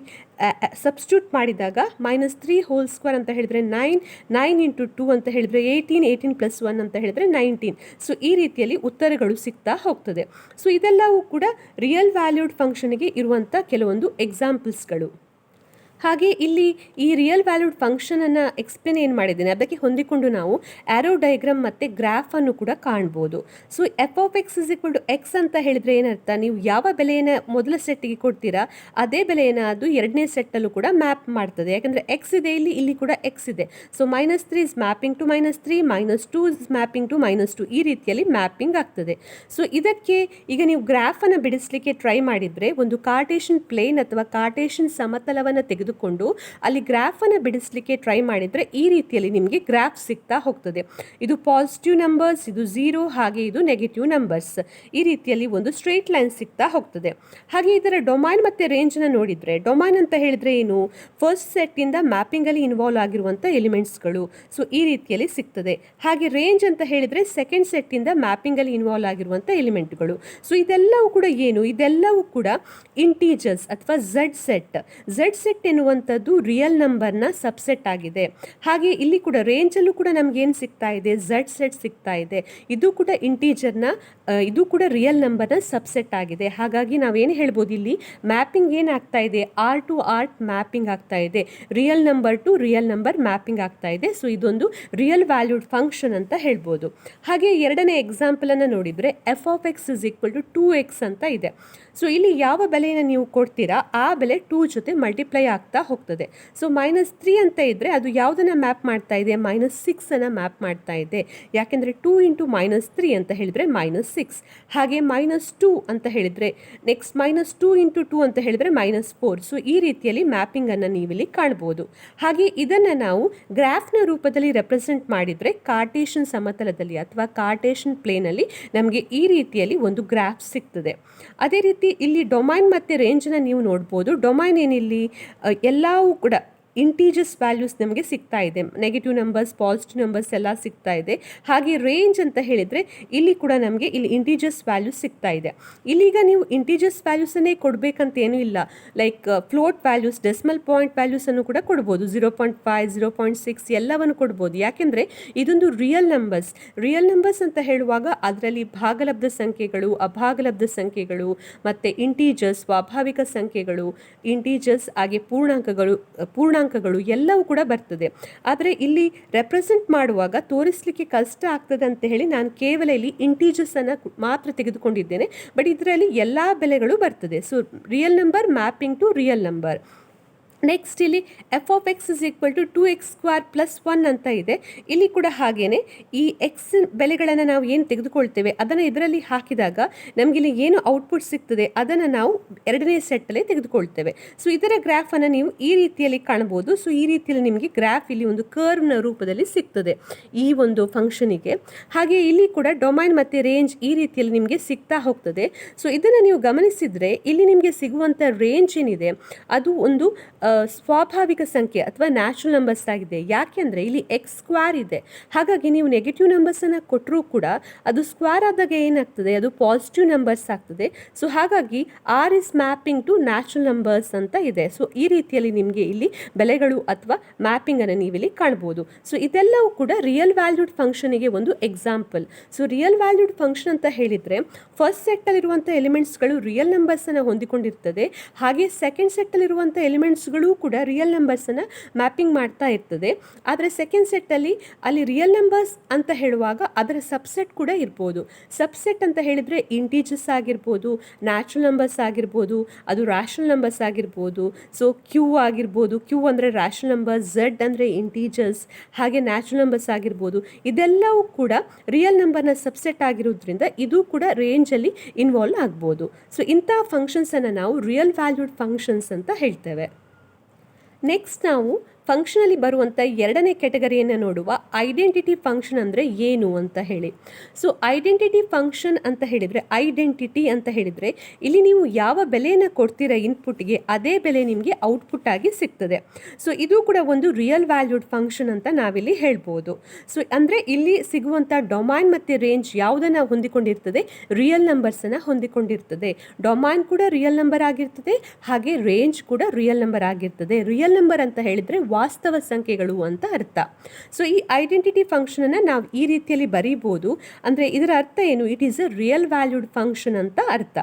ಸಬ್ಸ್ಟಿಟ್ಯೂಟ್ ಮಾಡಿದಾಗ -3² ಅಂತ ಹೇಳಿದರೆ 9, 9 × 2 ಅಂತ ಹೇಳಿದರೆ 18, 18 + 1 ಅಂತ ಹೇಳಿದರೆ 19. ಸೊ ಈ ರೀತಿಯಲ್ಲಿ ಉತ್ತರಗಳು ಸಿಗ್ತಾ ಹೋಗ್ತದೆ. ಸೊ ಇದೆಲ್ಲವೂ ಕೂಡ ರಿಯಲ್ ವ್ಯಾಲ್ಯೂಡ್ ಫಂಕ್ಷನ್ಗೆ ಇರುವಂಥ ಕೆಲವೊಂದು ಎಕ್ಸಾಂಪಲ್ಸ್ಗಳು. ಹಾಗೆ ಇಲ್ಲಿ ಈ ರಿಯಲ್ ವ್ಯಾಲ್ಯೂಡ್ ಫಂಕ್ಷನನ್ನು ಎಕ್ಸ್ಪ್ಲೇನ್ ಏನು ಮಾಡಿದ್ದೇನೆ ಅದಕ್ಕೆ ಹೊಂದಿಕೊಂಡು ನಾವು ಆ್ಯರೋ ಡಯಾಗ್ರಾಮ್ ಮತ್ತು ಗ್ರಾಫನ್ನು ಕೂಡ ಕಾಣ್ಬೋದು. So f of x is equal to x ಅಂತ ಹೇಳಿದರೆ ಏನರ್ಥ? ನೀವು ಯಾವ ಬೆಲೆಯನ್ನು ಮೊದಲ ಸೆಟ್ಟಿಗೆ ಕೊಡ್ತೀರಾ ಅದೇ ಬೆಲೆಯನ್ನು ಅದು ಎರಡನೇ ಸೆಟ್ಟಲ್ಲೂ ಕೂಡ ಮ್ಯಾಪ್ ಮಾಡ್ತದೆ. ಯಾಕೆಂದರೆ ಎಕ್ಸ್ ಇದೆ, ಇಲ್ಲಿ ಕೂಡ ಎಕ್ಸ್ ಇದೆ. So -3 is mapping to -3, -2 is mapping to -2, ಈ ರೀತಿಯಲ್ಲಿ ಮ್ಯಾಪಿಂಗ್ ಆಗ್ತದೆ. ಸೊ ಇದಕ್ಕೆ ಈಗ ನೀವು ಗ್ರಾಫನ್ನು ಬಿಡಿಸಲಿಕ್ಕೆ ಟ್ರೈ ಮಾಡಿದರೆ ಒಂದು ಕಾರ್ಟೇಷನ್ ಪ್ಲೇನ್ ಅಥವಾ ಕಾರ್ಟೇಷನ್ ಸಮತಲವನ್ನು ತೆಗೆದುಕೊಂಡು ಅಲ್ಲಿ ಗ್ರಾಫನ್ನು ಬಿಡಿಸಲಿಕ್ಕೆ ಟ್ರೈ ಮಾಡಿದರೆ ಈ ರೀತಿಯಲ್ಲಿ ನಿಮಗೆ ಗ್ರಾಫ್ ಸಿಗ್ತಾ ಹೋಗ್ತದೆ. ಇದು ಪಾಸಿಟಿವ್ ನಂಬರ್ಸ್, ಇದು 0, ಹಾಗೆ ಇದು ನೆಗೆಟಿವ್ ನಂಬರ್ಸ್, ಈ ರೀತಿಯಲ್ಲಿ ಒಂದು ಸ್ಟ್ರೇಟ್ ಲೈನ್ ಸಿಗ್ತಾ ಹೋಗ್ತದೆ. ಹಾಗೆ ಇದರ ಡೊಮೈನ್ ಮತ್ತು ರೇಂಜನ್ನು ನೋಡಿದರೆ, ಡೊಮೈನ್ ಅಂತ ಹೇಳಿದರೆ ಏನು? ಫಸ್ಟ್ ಸೆಟ್ಟಿಂದ ಮ್ಯಾಪಿಂಗಲ್ಲಿ ಇನ್ವಾಲ್ವ್ ಆಗಿರುವಂಥ ಎಲಿಮೆಂಟ್ಸ್ಗಳು. ಸೊ ಈ ರೀತಿಯಲ್ಲಿ ಸಿಗ್ತದೆ. ಹಾಗೆ ರೇಂಜ್ ಅಂತ ಹೇಳಿದರೆ ಸೆಕೆಂಡ್ ಸೆಟ್ಟಿಂದ ಮ್ಯಾಪಿಂಗಲ್ಲಿ ಇನ್ವಾಲ್ವ್ ಆಗಿರುವಂಥ ಎಲಿಮೆಂಟ್ಗಳು. ಸೊ ಇದೆಲ್ಲವೂ ಕೂಡ ಏನು? ಇದೆಲ್ಲವೂ ಕೂಡ ಇಂಟೀಜರ್ಸ್ ಅಥವಾ ಝೆಡ್ ಸೆಟ್ ಎನ್ನುವಂಥದ್ದು ರಿಯಲ್ ನಂಬರ್ನ ಸಬ್ಸೆಟ್ ಆಗಿದೆ. ಹಾಗೆ ಇಲ್ಲಿ ಕೂಡ ರೇಂಜಲ್ಲೂ ಕೂಡ ನಮಗೇನು ಸಿಗ್ತಾ ಇದೆ? ಝೆಡ್ ಸೆಟ್ ಸಿಗ್ತಾ ಇದೆ. ಇದು ಕೂಡ ಇಂಟೀಜರ್ನ, ಇದು ಕೂಡ ರಿಯಲ್ ನಂಬರ್ನ ಸಬ್ಸೆಟ್ ಆಗಿದೆ. ಹಾಗಾಗಿ ನಾವೇನು ಹೇಳ್ಬೋದು, ಇಲ್ಲಿ ಮ್ಯಾಪಿಂಗ್ ಏನಾಗ್ತಾ ಇದೆ? ಆರ್ ಟು ಆರ್ ಮ್ಯಾಪಿಂಗ್ ಆಗ್ತಾ ಇದೆ, real number two real number mapping ಆಗ್ತಾ ಇದೆ. ಸೊ ಇದೊಂದು ರಿಯಲ್ ವ್ಯಾಲ್ಯೂಡ್ ಫಂಕ್ಷನ್ ಅಂತ ಹೇಳ್ಬೋದು. ಹಾಗೆ ಎರಡನೇ ಎಕ್ಸಾಂಪಲನ್ನು ನೋಡಿದರೆ f of x is equal to 2x ಅಂತ ಇದೆ. ಸೊ ಇಲ್ಲಿ ಯಾವ ಬೆಲೆಯನ್ನು ನೀವು ಕೊಡ್ತೀರಾ ಆ ಬೆಲೆ 2 ಜೊತೆ ಮಲ್ಟಿಪ್ಲೈ ಆಗ್ತಾ ಆಗ್ತಾ ಹೋಗ್ತದೆ. ಸೊ -3 ಅಂತ ಇದ್ದರೆ ಅದು ಯಾವುದನ್ನು ಮ್ಯಾಪ್ ಮಾಡ್ತಾ ಇದೆ, -6 ಮ್ಯಾಪ್ ಮಾಡ್ತಾ ಇದೆ. ಯಾಕೆಂದರೆ 2 × -3 ಅಂತ ಹೇಳಿದರೆ -6. ಹಾಗೆ -2 ಅಂತ ಹೇಳಿದರೆ ನೆಕ್ಸ್ಟ್ -2 × 2 ಅಂತ ಹೇಳಿದರೆ -4. ಸೊ ಈ ರೀತಿಯಲ್ಲಿ ಮ್ಯಾಪಿಂಗನ್ನು ನೀವಿಲ್ಲಿ ಕಾಣ್ಬೋದು. ಹಾಗೆ ಇದನ್ನು ನಾವು ಗ್ರಾಫ್ನ ರೂಪದಲ್ಲಿ ರೆಪ್ರೆಸೆಂಟ್ ಮಾಡಿದರೆ ಕಾರ್ಟೇಷನ್ ಸಮತಲದಲ್ಲಿ ಅಥವಾ ಕಾರ್ಟೇಷನ್ ಪ್ಲೇನಲ್ಲಿ ನಮಗೆ ಈ ರೀತಿಯಲ್ಲಿ ಒಂದು ಗ್ರಾಫ್ ಸಿಗ್ತದೆ. ಅದೇ ರೀತಿ ಇಲ್ಲಿ ಡೊಮೈನ್ ಮತ್ತು ರೇಂಜನ್ನು ನೀವು ನೋಡ್ಬೋದು. ಡೊಮೈನ್ ಏನಿಲ್ಲಿ ಎಲ್ಲವೂ ಕೂಡ ಇಂಟೀಜರ್ಸ್ ವ್ಯಾಲ್ಯೂಸ್ ನಮಗೆ ಸಿಗ್ತಾ ಇದೆ. ನೆಗೆಟಿವ್ ನಂಬರ್ಸ್, ಪಾಸಿಟಿವ್ ನಂಬರ್ಸ್ ಎಲ್ಲ ಸಿಗ್ತಾ ಇದೆ. ಹಾಗೆ ರೇಂಜ್ ಅಂತ ಹೇಳಿದರೆ ಇಲ್ಲಿ ಕೂಡ ನಮಗೆ ಇಲ್ಲಿ ಇಂಟೀಜರ್ಸ್ ವ್ಯಾಲ್ಯೂಸ್ ಸಿಗ್ತಾ ಇದೆ. ಇಲ್ಲೀಗ ನೀವು ಇಂಟೀಜರ್ಸ್ ವ್ಯಾಲ್ಯೂಸನ್ನೇ ಕೊಡಬೇಕಂತ ಏನೂ ಇಲ್ಲ. Like float values, decimal point ವ್ಯಾಲ್ಯೂಸನ್ನು ಕೂಡ ಕೊಡ್ಬೋದು. 0.5, 0.6 ಎಲ್ಲವನ್ನು ಕೊಡ್ಬೋದು. ಯಾಕೆಂದರೆ ಇದೊಂದು ರಿಯಲ್ ನಂಬರ್ಸ್ ಅಂತ ಹೇಳುವಾಗ ಅದರಲ್ಲಿ ಭಾಗಲಬ್ಧ ಸಂಖ್ಯೆಗಳು, ಅಭಾಗಲಬ್ಧ ಸಂಖ್ಯೆಗಳು ಮತ್ತು ಇಂಟೀಜರ್ಸ್, ಸ್ವಾಭಾವಿಕ ಸಂಖ್ಯೆಗಳು, ಇಂಟೀಜರ್ಸ್ ಹಾಗೆ ಪೂರ್ಣಾಂಕಗಳು ಎಲ್ಲವೂ ಕೂಡ ಬರ್ತದೆ. ಆದರೆ ಇಲ್ಲಿ ರೆಪ್ರೆಸೆಂಟ್ ಮಾಡುವಾಗ ತೋರಿಸಲಿಕ್ಕೆ ಕಷ್ಟ ಆಗ್ತದೆ ಅಂತ ಹೇಳಿ ನಾನು ಕೇವಲ ಇಲ್ಲಿ ಇಂಟೀಜರ್ಸನ್ನು ಮಾತ್ರ ತೆಗೆದುಕೊಂಡಿದ್ದೇನೆ. ಬಟ್ ಇದರಲ್ಲಿ ಎಲ್ಲ ಬೆಲೆಗಳು ಬರ್ತದೆ. So real number mapping to real number. Next ಇಲ್ಲಿ f(x) = 2x² + 1 ಅಂತ ಇದೆ. ಇಲ್ಲಿ ಕೂಡ ಹಾಗೇನೆ ಈ ಎಕ್ಸ್ ಬೆಲೆಗಳನ್ನು ನಾವು ಏನು ತೆಗೆದುಕೊಳ್ತೇವೆ ಅದನ್ನು ಇದರಲ್ಲಿ ಹಾಕಿದಾಗ ನಮಗಿಲ್ಲಿ ಏನು ಔಟ್ಪುಟ್ ಸಿಗ್ತದೆ ಅದನ್ನು ನಾವು ಎರಡನೇ ಸೆಟ್ಟಲ್ಲಿ ತೆಗೆದುಕೊಳ್ತೇವೆ. ಸೊ ಇದರ ಗ್ರಾಫನ್ನು ನೀವು ಈ ರೀತಿಯಲ್ಲಿ ಕಾಣ್ಬೋದು. ಸೊ ಈ ರೀತಿಯಲ್ಲಿ ನಿಮಗೆ ಗ್ರಾಫ್ ಇಲ್ಲಿ ಒಂದು ಕರ್ವ್ನ ರೂಪದಲ್ಲಿ ಸಿಗ್ತದೆ ಈ ಒಂದು ಫಂಕ್ಷನಿಗೆ. ಹಾಗೆ ಇಲ್ಲಿ ಕೂಡ ಡೊಮೈನ್ ಮತ್ತು ರೇಂಜ್ ಈ ರೀತಿಯಲ್ಲಿ ನಿಮಗೆ ಸಿಗ್ತಾ ಹೋಗ್ತದೆ. ಸೊ ಇದನ್ನು ನೀವು ಗಮನಿಸಿದರೆ ಇಲ್ಲಿ ನಿಮಗೆ ಸಿಗುವಂಥ ರೇಂಜ್ ಏನಿದೆ ಅದು ಒಂದು ಸ್ವಾಭಾವಿಕ ಸಂಖ್ಯೆ ಅಥವಾ ನ್ಯಾಚುರಲ್ ನಂಬರ್ಸ್ ಆಗಿದೆ. ಯಾಕೆಂದರೆ ಇಲ್ಲಿ x² ಇದೆ. ಹಾಗಾಗಿ ನೀವು ನೆಗೆಟಿವ್ ನಂಬರ್ಸನ್ನು ಕೊಟ್ಟರೂ ಕೂಡ ಅದು ಸ್ಕ್ವೇರ್ ಆದಾಗ ಏನಾಗ್ತದೆ, ಅದು ಪಾಸಿಟಿವ್ ನಂಬರ್ಸ್ ಆಗ್ತದೆ. ಸೊ ಹಾಗಾಗಿ R is mapping to natural numbers ಅಂತ ಇದೆ. ಸೊ ಈ ರೀತಿಯಲ್ಲಿ ನಿಮಗೆ ಇಲ್ಲಿ ಬೆಲೆಗಳು ಅಥವಾ ಮ್ಯಾಪಿಂಗನ್ನು ನೀವಿಲ್ಲಿ ಕಾಣ್ಬೋದು. ಸೊ ಇದೆಲ್ಲವೂ ಕೂಡ ರಿಯಲ್ ವ್ಯಾಲ್ಯೂಡ್ ಫಂಕ್ಷನಿಗೆ ಒಂದು example. So real valued function ಅಂತ ಹೇಳಿದರೆ ಫಸ್ಟ್ ಸೆಟ್ಟಲ್ಲಿರುವಂಥ ಎಲಿಮೆಂಟ್ಸ್ಗಳು ರಿಯಲ್ ನಂಬರ್ಸನ್ನು ಹೊಂದಿಕೊಂಡಿರ್ತದೆ. ಹಾಗೆ ಸೆಕೆಂಡ್ ಸೆಟ್ಟಲ್ಲಿರುವಂಥ ಎಲಿಮೆಂಟ್ಸ್ಗಳು ಕೂಡ ರಿಯಲ್ ನಂಬರ್ಸನ್ನು ಮ್ಯಾಪಿಂಗ್ ಮಾಡ್ತಾ ಇರ್ತದೆ. ಆದರೆ ಸೆಕೆಂಡ್ ಸೆಟ್ಟಲ್ಲಿ ಅಲ್ಲಿ ರಿಯಲ್ ನಂಬರ್ಸ್ ಅಂತ ಹೇಳುವಾಗ ಅದರ ಸಬ್ಸೆಟ್ ಕೂಡ ಇರ್ಬೋದು. ಸಬ್ಸೆಟ್ ಅಂತ ಹೇಳಿದರೆ ಇಂಟೀಜರ್ಸ್ ಆಗಿರ್ಬೋದು, ನ್ಯಾಚುರಲ್ ನಂಬರ್ಸ್ ಆಗಿರ್ಬೋದು, ಅದು ರ್ಯಾಷನಲ್ ನಂಬರ್ಸ್ ಆಗಿರ್ಬೋದು. ಸೊ ಕ್ಯೂ ಆಗಿರ್ಬೋದು, ಕ್ಯೂ ಅಂದರೆ ರ್ಯಾಷನಲ್ ನಂಬರ್, ಝೆಡ್ ಅಂದರೆ ಇಂಟೀಜರ್ಸ್, ಹಾಗೆ ನ್ಯಾಚುರಲ್ ನಂಬರ್ಸ್ ಆಗಿರ್ಬೋದು. ಇದೆಲ್ಲವೂ ಕೂಡ ರಿಯಲ್ ನಂಬರ್ನ ಸಬ್ಸೆಟ್ ಆಗಿರೋದ್ರಿಂದ ಇದು ಕೂಡ ರೇಂಜಲ್ಲಿ ಇನ್ವಾಲ್ವ್ ಆಗ್ಬೋದು. ಸೊ ಇಂಥ ಫಂಕ್ಷನ್ಸನ್ನು ನಾವು ರಿಯಲ್ ವ್ಯಾಲ್ಯೂಡ್ ಫಂಕ್ಷನ್ಸ್ ಅಂತ ಹೇಳ್ತೇವೆ. ನೆಕ್ಸ್ಟ್ ನಾವು ಫಂಕ್ಷನಲ್ಲಿ ಬರುವಂಥ ಎರಡನೇ ಕೆಟಗರಿಯನ್ನು ನೋಡುವ. ಐಡೆಂಟಿಟಿ ಫಂಕ್ಷನ್ ಅಂದರೆ ಏನು ಅಂತ ಹೇಳಿ. ಸೊ ಐಡೆಂಟಿಟಿ ಫಂಕ್ಷನ್ ಅಂತ ಹೇಳಿದರೆ, ಐಡೆಂಟಿಟಿ ಅಂತ ಹೇಳಿದರೆ ಇಲ್ಲಿ ನೀವು ಯಾವ ಬೆಲೆಯನ್ನು ಕೊಡ್ತೀರಾ ಇನ್ಪುಟ್ಗೆ ಅದೇ ಬೆಲೆ ನಿಮಗೆ ಔಟ್ಪುಟ್ ಆಗಿ ಸಿಗ್ತದೆ. ಸೊ ಇದು ಕೂಡ ಒಂದು ರಿಯಲ್ ವ್ಯಾಲ್ಯೂಡ್ ಫಂಕ್ಷನ್ ಅಂತ ನಾವಿಲ್ಲಿ ಹೇಳ್ಬೋದು. ಸೊ ಅಂದರೆ ಇಲ್ಲಿ ಸಿಗುವಂಥ ಡೊಮೈನ್ ಮತ್ತು ರೇಂಜ್ ಯಾವುದನ್ನು ಹೊಂದಿಕೊಂಡಿರ್ತದೆ, ರಿಯಲ್ ನಂಬರ್ಸನ್ನು ಹೊಂದಿಕೊಂಡಿರ್ತದೆ. ಡೊಮೈನ್ ಕೂಡ ರಿಯಲ್ ನಂಬರ್ ಆಗಿರ್ತದೆ, ಹಾಗೆ ರೇಂಜ್ ಕೂಡ ರಿಯಲ್ ನಂಬರ್ ಆಗಿರ್ತದೆ. ರಿಯಲ್ ನಂಬರ್ ಅಂತ ಹೇಳಿದರೆ ವಾಸ್ತವ ಸಂಖ್ಯೆಗಳು ಅಂತ ಅರ್ಥ. ಸೊ ಈ ಐಡೆಂಟಿಟಿ ಫಂಕ್ಷನನ್ನು ನಾವು ಈ ರೀತಿಯಲ್ಲಿ ಬರೀಬೋದು. ಅಂದರೆ ಇದರ ಅರ್ಥ ಏನು, it is a real valued function ಅಂತ ಅರ್ಥ.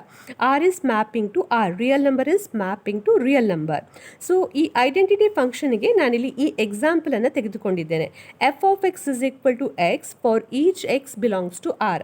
R is mapping to R, real number is mapping to real number. So ಈ ಐಡೆಂಟಿಟಿ ಫಂಕ್ಷನ್ಗೆ ನಾನಿಲ್ಲಿ ಈ ಎಕ್ಸಾಂಪಲನ್ನು ತೆಗೆದುಕೊಂಡಿದ್ದೇನೆ. f(x) = x for each x belongs to R.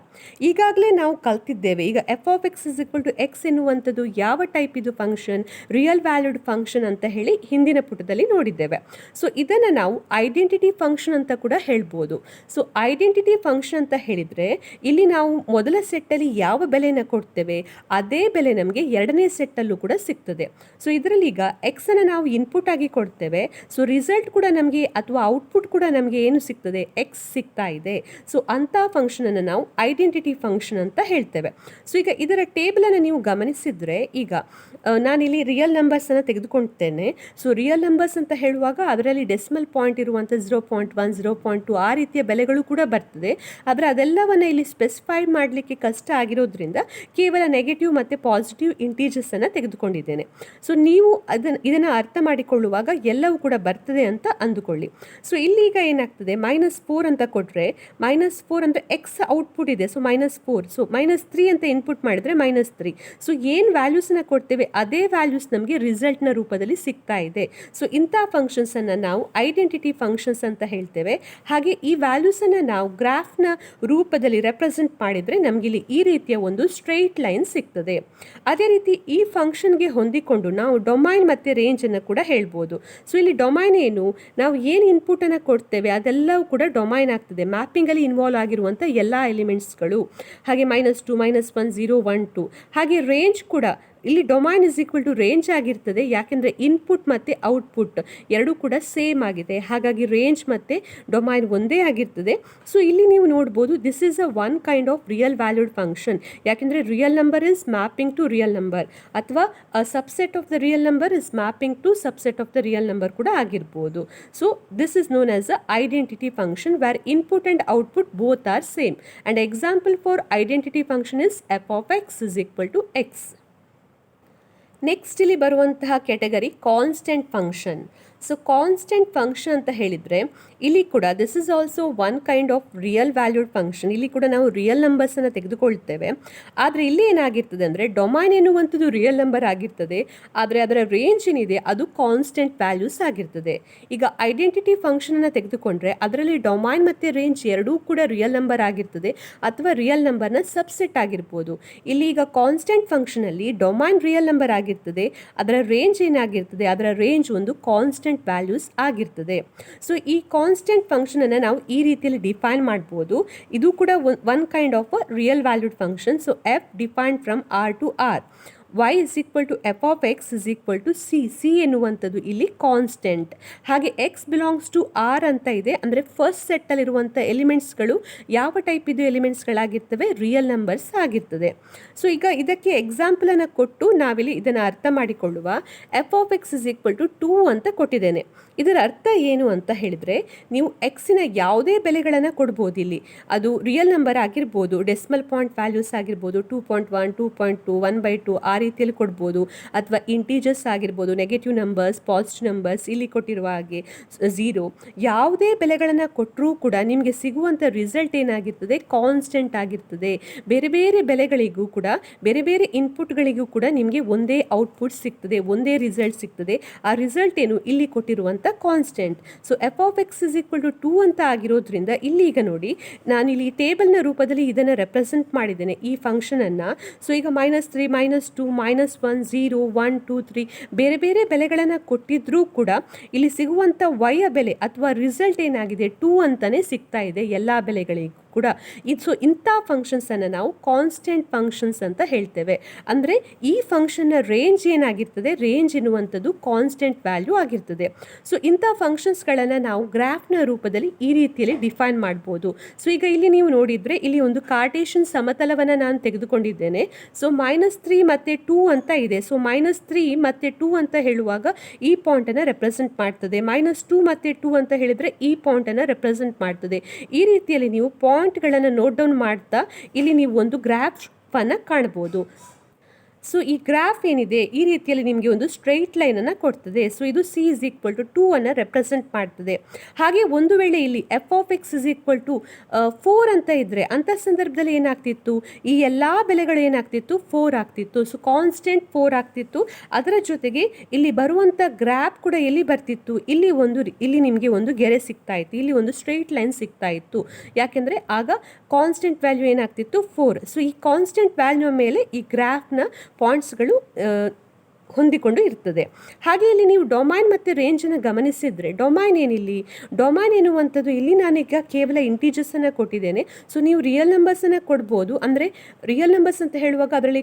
ಈಗಾಗಲೇ ನಾವು ಕಲ್ತಿದ್ದೇವೆ. ಈಗ f(x) = x ಎನ್ನುವಂಥದ್ದು ಯಾವ ಟೈಪ್ ಇದು ಫಂಕ್ಷನ್, ರಿಯಲ್ ವ್ಯಾಲ್ಯೂಡ್ ಫಂಕ್ಷನ್ ಅಂತ ಹೇಳಿ ಹಿಂದಿನ ಪುಟದಲ್ಲಿ ನೋಡಿದ್ದೇವೆ. ಸೊ ಇದನ್ನು ನಾವು ಐಡೆಂಟಿಟಿ ಫಂಕ್ಷನ್ ಅಂತ ಕೂಡ ಹೇಳ್ಬೋದು. ಸೊ ಐಡೆಂಟಿಟಿ ಫಂಕ್ಷನ್ ಅಂತ ಹೇಳಿದರೆ ಇಲ್ಲಿ ನಾವು ಮೊದಲ ಸೆಟ್ಟಲ್ಲಿ ಯಾವ ಬೆಲೆಯನ್ನು ಕೊಡ್ತೇವೆ ಅದೇ ಬೆಲೆ ನಮಗೆ ಎರಡನೇ ಸೆಟ್ಟಲ್ಲೂ ಕೂಡ ಸಿಗ್ತದೆ. ಸೊ ಇದರಲ್ಲಿ ಈಗ ಎಕ್ಸನ್ನು ನಾವು ಇನ್ಪುಟ್ ಆಗಿ ಕೊಡ್ತೇವೆ. ಸೊ ರಿಸಲ್ಟ್ ಕೂಡ ನಮಗೆ ಅಥವಾ ಔಟ್ಪುಟ್ ಕೂಡ ನಮಗೆ ಏನು ಸಿಗ್ತದೆ, ಎಕ್ಸ್ ಸಿಗ್ತಾ ಇದೆ. ಸೊ ಅಂಥ ಫಂಕ್ಷನನ್ನು ನಾವು ಐಡೆಂಟಿಟಿ ಫಂಕ್ಷನ್ ಅಂತ ಹೇಳ್ತೇವೆ. ಸೊ ಈಗ ಇದರ ಟೇಬಲನ್ನು ನೀವು ಗಮನಿಸಿದರೆ ಈಗ ನಾನಿಲ್ಲಿ ರಿಯಲ್ ನಂಬರ್ಸನ್ನು ತೆಗೆದುಕೊಳ್ತೇನೆ. ಸೊ ರಿಯಲ್ ನಂಬರ್ಸ್ ಅಂತ ಹೇಳುವಾಗ ಅದರಲ್ಲಿ ಡೆಸಿಮಲ್ ಪಾಯಿಂಟ್ ಇರುವಂಥ 0.1, 0.2 ಆ ರೀತಿಯ ಬೆಲೆಗಳು ಕೂಡ ಬರ್ತದೆ. ಆದರೆ ಅದೆಲ್ಲವನ್ನು ಇಲ್ಲಿ ಸ್ಪೆಸಿಫೈ ಮಾಡಲಿಕ್ಕೆ ಕಷ್ಟ ಆಗಿರೋದ್ರಿಂದ ಕೇವಲ ನೆಗೆಟಿವ್ ಮತ್ತು ಪಾಸಿಟಿವ್ ಇಂಟೀಜರ್ಸನ್ನು ತೆಗೆದುಕೊಂಡಿದ್ದೇನೆ. ಸೊ ನೀವು ಇದನ್ನು ಅರ್ಥ ಮಾಡಿಕೊಳ್ಳುವಾಗ ಎಲ್ಲವೂ ಕೂಡ ಬರ್ತದೆ ಅಂತ ಅಂದುಕೊಳ್ಳಿ. ಸೊ ಇಲ್ಲೀಗ ಏನಾಗ್ತದೆ, -4 ಅಂತ ಕೊಟ್ಟರೆ -4 ಅಂದರೆ ಎಕ್ಸ್ ಔಟ್ಪುಟ್ ಇದೆ. ಸೊ -4, ಸೊ -3 ಅಂತ ಇನ್ಪುಟ್ ಮಾಡಿದರೆ -3. ಸೊ ಏನು ವ್ಯಾಲ್ಯೂಸನ್ನು ಕೊಡ್ತೇವೆ ಅದೇ ವ್ಯಾಲ್ಯೂಸ್ ನಮಗೆ ರಿಸಲ್ಟ್ನ ರೂಪದಲ್ಲಿ ಸಿಗ್ತಾ ಇದೆ. ಸೊ ಇಂಥ ಫಂಕ್ಷನ್ಸ್ ವ್ಯಾಲ್ಯೂಸನ್ನು ನಾವು ಐಡೆಂಟಿಟಿ ಫಂಕ್ಷನ್ಸ್ ಅಂತ ಹೇಳ್ತೇವೆ. ಹಾಗೆ ಈ ವ್ಯಾಲ್ಯೂಸನ್ನು ನಾವು ಗ್ರಾಫ್ನ ರೂಪದಲ್ಲಿ ರೆಪ್ರೆಸೆಂಟ್ ಮಾಡಿದರೆ ನಮಗಿಲ್ಲಿ ಈ ರೀತಿಯ ಒಂದು ಸ್ಟ್ರೈಟ್ ಲೈನ್ ಸಿಗ್ತದೆ. ಅದೇ ರೀತಿ ಈ ಫಂಕ್ಷನ್ಗೆ ಹೊಂದಿಕೊಂಡು ನಾವು ಡೊಮೈನ್ ಮತ್ತು ರೇಂಜನ್ನು ಕೂಡ ಹೇಳ್ಬೋದು. ಸೊ ಇಲ್ಲಿ ಡೊಮೈನ್ ಏನು, ನಾವು ಏನು ಇನ್ಪುಟನ್ನು ಕೊಡ್ತೇವೆ ಅದೆಲ್ಲವೂ ಕೂಡ ಡೊಮೈನ್ ಆಗ್ತದೆ. ಮ್ಯಾಪಿಂಗಲ್ಲಿ ಇನ್ವಾಲ್ವ್ ಆಗಿರುವಂಥ ಎಲ್ಲ ಎಲಿಮೆಂಟ್ಸ್ಗಳು, ಹಾಗೆ -2, -1, 0, 1, 2. ಹಾಗೆ ರೇಂಜ್ ಕೂಡ ಇಲ್ಲಿ domain is equal to range ಆಗಿರ್ತದೆ. ಯಾಕೆಂದರೆ ಇನ್ಪುಟ್ ಮತ್ತು ಔಟ್ಪುಟ್ ಎರಡೂ ಕೂಡ ಸೇಮ್ ಆಗಿದೆ, ಹಾಗಾಗಿ ರೇಂಜ್ ಮತ್ತು ಡೊಮೈನ್ ಒಂದೇ ಆಗಿರ್ತದೆ. ಸೊ ಇಲ್ಲಿ ನೀವು ನೋಡ್ಬೋದು, this is one kind of real valued function. ಯಾಕೆಂದರೆ real number is mapping to real number, ಅಥವಾ subset of the real number is mapping to subset of the real number ಕೂಡ ಆಗಿರ್ಬೋದು. So this is known as a identity function where input and output both are same. And example for identity function is f(x) is equal to x. Next ಇಲ್ಲಿ ಬರುವಂತಹ category constant function. So constant function ಅಂತ ಹೇಳಿದರೆ ಇಲ್ಲಿ ಕೂಡ this is also one kind of real valued function. ಇಲ್ಲಿ ಕೂಡ ನಾವು real ನಂಬರ್ಸನ್ನು ತೆಗೆದುಕೊಳ್ತೇವೆ. ಆದರೆ ಇಲ್ಲಿ ಏನಾಗಿರ್ತದೆ ಅಂದರೆ ಡೊಮೈನ್ ಎನ್ನುವಂಥದ್ದು ರಿಯಲ್ ನಂಬರ್ ಆಗಿರ್ತದೆ, ಆದರೆ ಅದರ ರೇಂಜ್ ಏನಿದೆ ಅದು ಕಾನ್ಸ್ಟೆಂಟ್ ವ್ಯಾಲ್ಯೂಸ್ ಆಗಿರ್ತದೆ. ಈಗ ಐಡೆಂಟಿಟಿ ಫಂಕ್ಷನನ್ನು ತೆಗೆದುಕೊಂಡ್ರೆ ಅದರಲ್ಲಿ ಡೊಮೈನ್ ಮತ್ತು ರೇಂಜ್ ಎರಡೂ ಕೂಡ ರಿಯಲ್ ನಂಬರ್ ಆಗಿರ್ತದೆ, ಅಥವಾ ರಿಯಲ್ ನಂಬರ್ನ ಸಬ್ಸೆಟ್ ಆಗಿರ್ಬೋದು. ಇಲ್ಲಿ ಈಗ ಕಾನ್ಸ್ಟೆಂಟ್ ಫಂಕ್ಷನಲ್ಲಿ ಡೊಮೈನ್ ರಿಯಲ್ ನಂಬರ್ ಆಗಿರ್ತದೆ, ಅದರ ರೇಂಜ್ ಏನಾಗಿರ್ತದೆ, ಅದರ ರೇಂಜ್ ಒಂದು ಕಾನ್ಸ್ಟೆಂಟ್ ವ್ಯಾಲ್ಯೂಸ್ ಆಗಿರ್ತದೆ. ಸೊ ಈ ಕಾನ್ಸ್ಟೆಂಟ್ ಫಂಕ್ಷನ್ ಅನ್ನು ನಾವು ಈ ರೀತಿಯಲ್ಲಿ ಡಿಫೈನ್ ಮಾಡ್ಬೋದು. ಇದು ಕೂಡ one kind of a real valued function. So f defined from r to r. y is equal to f(x) is equal to c ಎನ್ನುವಂಥದ್ದು ಇಲ್ಲಿ ಕಾನ್ಸ್ಟೆಂಟ್. ಹಾಗೆ x ಬಿಲಾಂಗ್ಸ್ ಟು r ಅಂತ ಇದೆ, ಅಂದರೆ ಫಸ್ಟ್ ಸೆಟ್ಟಲ್ಲಿರುವಂಥ ಎಲಿಮೆಂಟ್ಸ್ಗಳು ಯಾವ ಟೈಪ್ ಇದು ಎಲಿಮೆಂಟ್ಸ್ಗಳಾಗಿರ್ತವೆ, ರಿಯಲ್ ನಂಬರ್ಸ್ ಆಗಿರ್ತದೆ. So ಈಗ ಇದಕ್ಕೆ ಎಕ್ಸಾಂಪಲನ್ನು ಕೊಟ್ಟು ನಾವಿಲ್ಲಿ ಇದನ್ನು ಅರ್ಥ ಮಾಡಿಕೊಳ್ಳುವ. f(x) is equal to 2 ಅಂತ ಕೊಟ್ಟಿದ್ದೇನೆ. ಇದರ ಅರ್ಥ ಏನು ಅಂತ ಹೇಳಿದರೆ, ನೀವು ಎಕ್ಸಿನ ಯಾವುದೇ ಬೆಲೆಗಳನ್ನು ಕೊಡ್ಬೋದು. ಇಲ್ಲಿ ಅದು ರಿಯಲ್ ನಂಬರ್ ಆಗಿರ್ಬೋದು, ಡೆಸಿಮಲ್ ಪಾಯಿಂಟ್ ವ್ಯಾಲ್ಯೂಸ್ ಆಗಿರ್ಬೋದು, 2.1, 2.2, 1/2 ಆ ರೀತಿಯಲ್ಲಿ ಕೊಡ್ಬೋದು, ಅಥವಾ ಇಂಟೀಜರ್ಸ್ ಆಗಿರ್ಬೋದು, ನೆಗೆಟಿವ್ ನಂಬರ್ಸ್, ಪಾಸಿಟಿವ್ ನಂಬರ್ಸ್, ಇಲ್ಲಿ ಕೊಟ್ಟಿರುವ ಹಾಗೆ 0. ಯಾವುದೇ ಬೆಲೆಗಳನ್ನು ಕೊಟ್ಟರೂ ಕೂಡ ನಿಮಗೆ ಸಿಗುವಂಥ ರಿಸಲ್ಟ್ ಏನಾಗಿರ್ತದೆ, ಕಾನ್ಸ್ಟೆಂಟ್ ಆಗಿರ್ತದೆ. ಬೇರೆ ಬೇರೆ ಬೆಲೆಗಳಿಗೂ ಕೂಡ, ಬೇರೆ ಬೇರೆ ಇನ್ಪುಟ್ಗಳಿಗೂ ಕೂಡ ನಿಮಗೆ ಒಂದೇ ಔಟ್ಪುಟ್ ಸಿಗ್ತದೆ, ಒಂದೇ ರಿಸಲ್ಟ್ ಸಿಗ್ತದೆ. ಆ ರಿಸಲ್ಟ್ ಏನು, ಇಲ್ಲಿ ಕೊಟ್ಟಿರುವಂಥ constant. So f(x) is equal to 2 ಅಂತ ಆಗಿರೋದ್ರಿಂದ ಇಲ್ಲಿ ಈಗ ನೋಡಿ, ನಾನಿಲ್ಲಿ ಟೇಬಲ್ನ ರೂಪದಲ್ಲಿ ಇದನ್ನು ರೆಪ್ರೆಸೆಂಟ್ ಮಾಡಿದ್ದೇನೆ ಈ ಫಂಕ್ಷನನ್ನು. ಸೊ ಈಗ -3, -2, -1, 0, 1, 2, 3 ಬೇರೆ ಬೇರೆ ಬೆಲೆಗಳನ್ನು ಕೊಟ್ಟಿದ್ರೂ ಕೂಡ ಇಲ್ಲಿ ಸಿಗುವಂಥ y ಯ ಬೆಲೆ ಅಥವಾ ರಿಸಲ್ಟ್ ಏನಾಗಿದೆ 2 ಅಂತಲೇ ಸಿಗ್ತಾ ಇದೆ ಎಲ್ಲ ಬೆಲೆಗಳಿಗೂ ಕೂಡ. ಸೊ ಇಂಥ ಫಂಕ್ಷನ್ಸನ್ನು ನಾವು ಕಾನ್ಸ್ಟೆಂಟ್ ಫಂಕ್ಷನ್ಸ್ ಅಂತ ಹೇಳ್ತೇವೆ. ಅಂದರೆ ಈ ಫಂಕ್ಷನ್ನ ರೇಂಜ್ ಏನಾಗಿರ್ತದೆ, ರೇಂಜ್ ಎನ್ನುವಂಥದ್ದು ಕಾನ್ಸ್ಟೆಂಟ್ ವ್ಯಾಲ್ಯೂ ಆಗಿರ್ತದೆ. ಸೊ ಇಂಥ ಫಂಕ್ಷನ್ಸ್ಗಳನ್ನು ನಾವು ಗ್ರಾಫ್ನ ರೂಪದಲ್ಲಿ ಈ ರೀತಿಯಲ್ಲಿ ಡಿಫೈನ್ ಮಾಡ್ಬೋದು. ಸೊ ಈಗ ಇಲ್ಲಿ ನೀವು ನೋಡಿದರೆ ಇಲ್ಲಿ ಒಂದು ಕಾರ್ಟೇಷನ್ ಸಮತಲವನ್ನು ನಾನು ತೆಗೆದುಕೊಂಡಿದ್ದೇನೆ. ಸೊ -3 ಮತ್ತು 2 ಅಂತ ಇದೆ. ಸೊ -3 ಮತ್ತು 2 ಅಂತ ಹೇಳುವಾಗ ಈ ಪಾಯಿಂಟನ್ನು ರೆಪ್ರೆಸೆಂಟ್ ಮಾಡ್ತದೆ, -2 ಮತ್ತು 2 ಅಂತ ಹೇಳಿದರೆ ಈ ಪಾಯಿಂಟನ್ನು ರೆಪ್ರೆಸೆಂಟ್ ಮಾಡ್ತದೆ. ಈ ರೀತಿಯಲ್ಲಿ ನೀವು ಪಾಯಿಂಟ್ಗಳನ್ನು ನೋಟ್ ಡೌನ್ ಮಾಡ್ತಾ ಇಲ್ಲಿ ನೀವು ಒಂದು ಗ್ರಾಫನ್ನು ಕಾಣ್ಬೋದು. ಸೊ ಈ ಗ್ರಾಫ್ ಏನಿದೆ ಈ ರೀತಿಯಲ್ಲಿ ನಿಮಗೆ ಒಂದು ಸ್ಟ್ರೈಟ್ ಲೈನನ್ನು ಕೊಡ್ತದೆ. ಸೊ ಇದು c is equal to 2 ಅನ್ನು ರೆಪ್ರೆಸೆಂಟ್ ಮಾಡ್ತದೆ. ಹಾಗೆ ಒಂದು ವೇಳೆ ಇಲ್ಲಿ f(x) is equal to 4 ಅಂತ ಇದ್ದರೆ ಅಂಥ ಸಂದರ್ಭದಲ್ಲಿ ಏನಾಗ್ತಿತ್ತು, ಈ ಎಲ್ಲ ಬೆಲೆಗಳು ಏನಾಗ್ತಿತ್ತು, 4 ಆಗ್ತಿತ್ತು. ಸೊ ಕಾನ್ಸ್ಟೆಂಟ್ 4 ಆಗ್ತಿತ್ತು. ಅದರ ಜೊತೆಗೆ ಇಲ್ಲಿ ಬರುವಂಥ ಗ್ರಾಫ್ ಕೂಡ ಎಲ್ಲಿ ಬರ್ತಿತ್ತು, ಇಲ್ಲಿ ನಿಮಗೆ ಒಂದು ಗೆರೆ ಸಿಗ್ತಾ ಇತ್ತು, ಇಲ್ಲಿ ಒಂದು ಸ್ಟ್ರೈಟ್ ಲೈನ್ ಸಿಗ್ತಾ ಇತ್ತು. ಯಾಕೆಂದರೆ ಆಗ ಕಾನ್ಸ್ಟೆಂಟ್ ವ್ಯಾಲ್ಯೂ ಏನಾಗ್ತಿತ್ತು, 4. ಸೊ ಈ ಕಾನ್ಸ್ಟೆಂಟ್ ವ್ಯಾಲ್ಯೂ ಮೇಲೆ ಈ ಗ್ರಾಫ್ನ ಪಾಯಿಂಟ್ಸ್ಗಳು ಹೊಂದಿಕೊಂಡು ಇರ್ತದೆ. ಹಾಗೆ ಇಲ್ಲಿ ನೀವು ಡೊಮೈನ್ ಮತ್ತು ರೇಂಜನ್ನು ಗಮನಿಸಿದರೆ, ಡೊಮೈನ್ ಏನಿಲ್ಲಿ, ಡೊಮೈನ್ ಎನ್ನುವಂಥದ್ದು ಇಲ್ಲಿ ನಾನೀಗ ಕೇವಲ ಇಂಟೀಜರ್ಸನ್ನು ಕೊಟ್ಟಿದ್ದೇನೆ. ಸೊ ನೀವು ರಿಯಲ್ ನಂಬರ್ಸನ್ನು ಕೊಡ್ಬೋದು. ಅಂದರೆ ರಿಯಲ್ ನಂಬರ್ಸ್ ಅಂತ ಹೇಳುವಾಗ ಅದರಲ್ಲಿ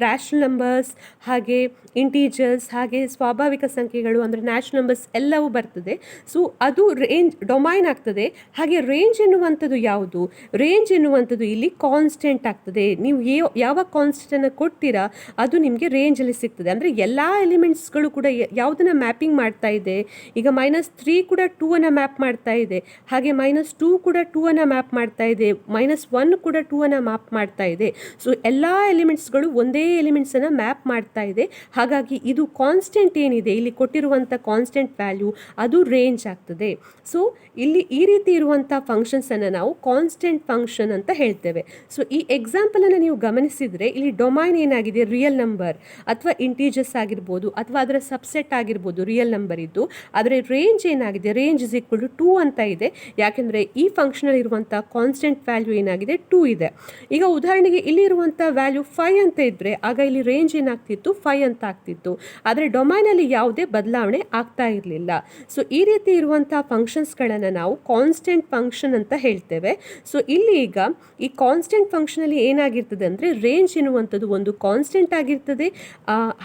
ರ್ಯಾಷನಲ್ ನಂಬರ್ಸ್, ಹಾಗೆ ಇಂಟೀಜರ್ಸ್, ಹಾಗೆ ಸ್ವಾಭಾವಿಕ ಸಂಖ್ಯೆಗಳು ಅಂದರೆ ನ್ಯಾಚುರಲ್ ನಂಬರ್ಸ್ ಎಲ್ಲವೂ ಬರ್ತದೆ. ಸೊ ಅದು ರೇಂಜ್ ಡೊಮೈನ್ ಆಗ್ತದೆ. ಹಾಗೆ ರೇಂಜ್ ಎನ್ನುವಂಥದ್ದು ಯಾವುದು, ರೇಂಜ್ ಎನ್ನುವಂಥದ್ದು ಇಲ್ಲಿ ಕಾನ್ಸ್ಟೆಂಟ್ ಆಗ್ತದೆ. ನೀವು ಯಾವ ಕಾನ್ಸ್ಟೆಂಟನ್ನು ಕೊಡ್ತೀರಾ ಅದು ನಿಮಗೆ ರೇಂಜಲ್ಲಿ ಸಿಗ್ತದೆ. ಅಂದರೆ ಎಲ್ಲ ಎಲಿಮೆಂಟ್ಸ್ಗಳು ಕೂಡ ಯಾವುದನ್ನು ಮ್ಯಾಪಿಂಗ್ ಮಾಡ್ತಾ ಇದೆ, ಈಗ -3 ಕೂಡ 2 ಅನ್ನು ಮ್ಯಾಪ್ ಮಾಡ್ತಾ ಇದೆ, ಹಾಗೆ -2 ಕೂಡ 2 ಅನ್ನು ಮ್ಯಾಪ್ ಮಾಡ್ತಾ ಇದೆ, -1 ಕೂಡ 2 ಅನ್ನು ಮ್ಯಾಪ್ ಮಾಡ್ತಾ ಇದೆ. ಸೊ ಎಲ್ಲ ಎಲಿಮೆಂಟ್ಸ್ಗಳು ಒಂದೇ ಎಲಿಮೆಂಟ್ಸನ್ನು ಮ್ಯಾಪ್ ಮಾಡ್ತಾ ಇದೆ. ಹಾಗಾಗಿ ಇದು ಕಾನ್ಸ್ಟೆಂಟ್ ಏನಿದೆ, ಇಲ್ಲಿ ಕೊಟ್ಟಿರುವಂಥ ಕಾನ್ಸ್ಟೆಂಟ್ ವ್ಯಾಲ್ಯೂ ಅದು ರೇಂಜ್ ಆಗ್ತದೆ. ಸೊ ಇಲ್ಲಿ ಈ ರೀತಿ ಇರುವಂಥ ಫಂಕ್ಷನ್ಸನ್ನು ನಾವು ಕಾನ್ಸ್ಟೆಂಟ್ ಫಂಕ್ಷನ್ ಅಂತ ಹೇಳ್ತೇವೆ. ಸೊ ಈ ಎಕ್ಸಾಂಪಲನ್ನು ನೀವು ಗಮನಿಸಿದರೆ ಇಲ್ಲಿ ಡೊಮೈನ್ ಏನಾಗಿದೆ, ರಿಯಲ್ ನಂಬರ್ ಅಥವಾ ಇಂಟೀಜರ್ಸ್ ಆಗಿರ್ಬೋದು ಅಥವಾ ಅದರ ಸಬ್ಸೆಟ್ ಆಗಿರ್ಬೋದು ರಿಯಲ್ ನಂಬರ್ ಇದ್ದು, ಆದರೆ ರೇಂಜ್ ಏನಾಗಿದೆ, ರೇಂಜ್ ಇಸ್ ಈಕ್ವಲ್ ಟು 2 ಅಂತ ಇದೆ. ಯಾಕೆಂದರೆ ಈ ಫಂಕ್ಷನಲ್ಲಿ ಇರುವಂಥ ಕಾನ್ಸ್ಟೆಂಟ್ ವ್ಯಾಲ್ಯೂ ಏನಾಗಿದೆ 2 ಇದೆ. ಈಗ ಉದಾಹರಣೆಗೆ ಇಲ್ಲಿ ಇರುವಂಥ ವ್ಯಾಲ್ಯೂ 5 ಅಂತ ಇದ್ದರೆ ಆಗ ಇಲ್ಲಿ ರೇಂಜ್ ಏನಾಗ್ತಿತ್ತು 5 ಅಂತ ಆಗ್ತಿತ್ತು. ಆದರೆ ಡೊಮೈನಲ್ಲಿ ಯಾವುದೇ ಬದಲಾವಣೆ ಆಗ್ತಾ ಇರಲಿಲ್ಲ. ಸೊ ಈ ರೀತಿ ಇರುವಂಥ ಫಂಕ್ಷನ್ಸ್ಗಳನ್ನು ನಾವು ಕಾನ್ಸ್ಟೆಂಟ್ ಫಂಕ್ಷನ್ ಅಂತ ಹೇಳ್ತೇವೆ. ಸೊ ಇಲ್ಲಿ ಈಗ ಈ ಕಾನ್ಸ್ಟೆಂಟ್ ಫಂಕ್ಷನಲ್ಲಿ ಏನಾಗಿರ್ತದೆ ಅಂದರೆ ರೇಂಜ್ ಎನ್ನುವಂಥದ್ದು ಒಂದು ಕಾನ್ಸ್ಟೆಂಟ್ ಆಗಿರ್ತದೆ,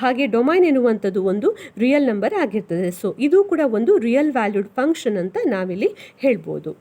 ಹಾಗೆ ಡೊಮೈನ್ ಎನ್ನುವಂಥದ್ದು ಒಂದು ರಿಯಲ್ ನಂಬರ್ ಆಗಿರ್ತದೆ. ಸೊ ಇದು ಕೂಡ ಒಂದು ರಿಯಲ್ ವ್ಯಾಲ್ಯೂಡ್ ಫಂಕ್ಷನ್ ಅಂತ ನಾವಿಲ್ಲಿ ಹೇಳ್ಬೋದು.